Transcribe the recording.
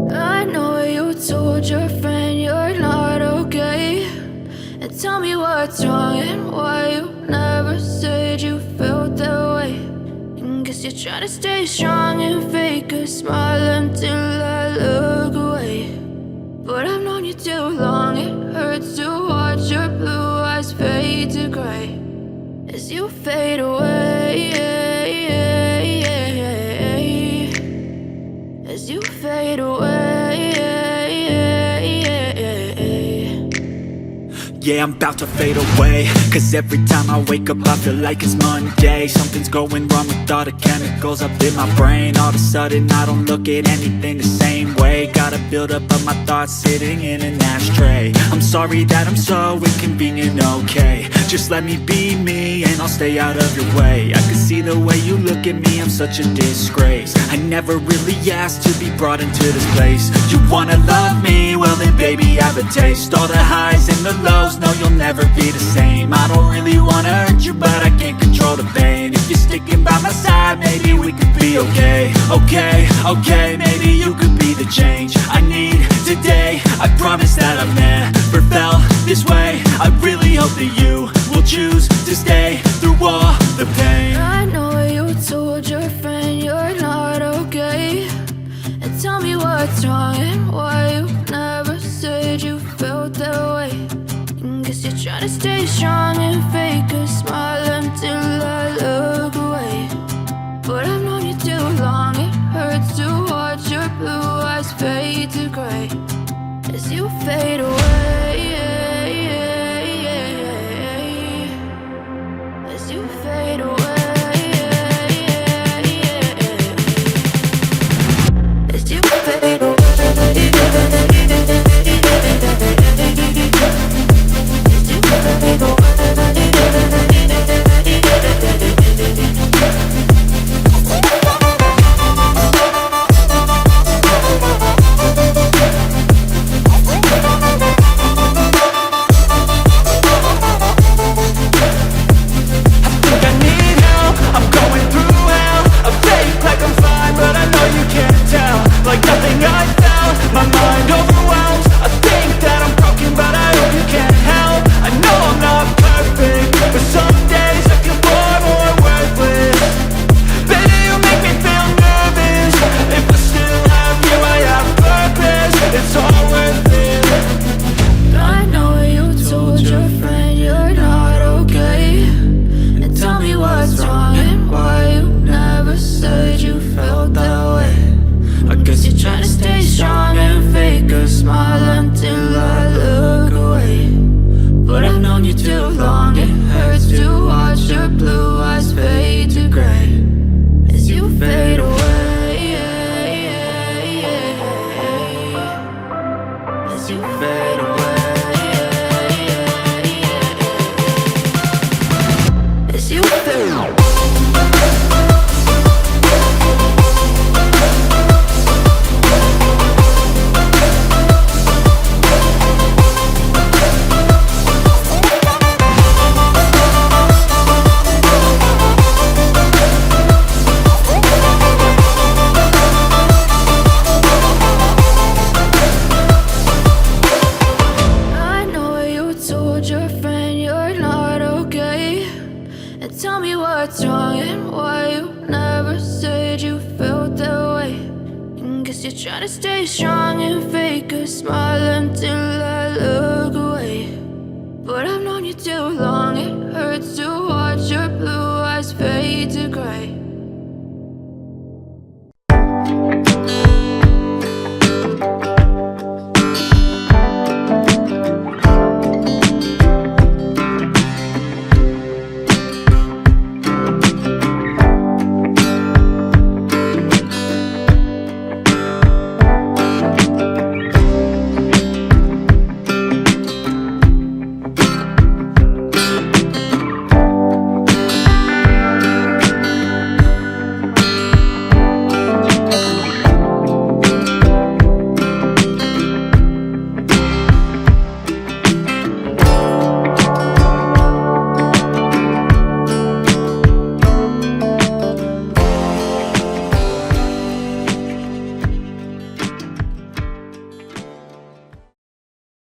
I know you told your friend you're not okay, and tell me what's wrong and why you never said you felt that way. And guess you're trying to stay strong and fake a smile until I look away. But I've known you too long, it hurts to watch your blue eyes fade to gray as you fade away, as you fade away. Yeah, I'm about to fade away, cause every time I wake up I feel like it's Monday. Something's going wrong with all the chemicals up in my brain. All of a sudden I don't look at anything the same way. Got a buildup of my thoughts sitting in an ashtray. I'm sorry that I'm so inconvenient, okay. Just let me be me and I'll stay out of your way. I can see the way you look at me, I'm such a disgrace. I never really asked to be brought into this place. You wanna love me? Well then baby I have a taste. All the highs and the lows, no you'll never be the same. I don't really wanna hurt you but I can't control the pain. If you're sticking by my side maybe we could be okay. Okay, maybe you could be the change I need today. I promise that I've never felt this way. I really hope that you will choose to stay through all the pain. I know you told your friend you're not okay, and tell me what's wrong and why you never said you felt that way. And guess you're trying to stay strong and fake a smile until I look away. But I've known you too long, it hurts to watch your blue eyes fade to gray as you fade away, as you fade away, as you fade away. Like nothing I felt, my mind overwhelms. I think that I'm broken, but I hope you can't help. I know I'm not perfect, but some days I feel far more worthless. Baby, you make me feel nervous. If I still have you, I have purpose. It's all worth it. I know you told your friend you're not okay, and tell me what's wrong and why you never said you felt that way. I guess you're trying to stay strong and fake a smile until I look away. But I've known you too long, it hurts to watch your blue eyes fade to gray as you fade away, as you fade away, as you fade away. Your friend you're not okay, and tell me what's wrong and why you never said you felt that way. And guess you're trying to stay strong and fake a smile until I look away. But I've known you too long, it hurts to watch your blue eyes fade to gray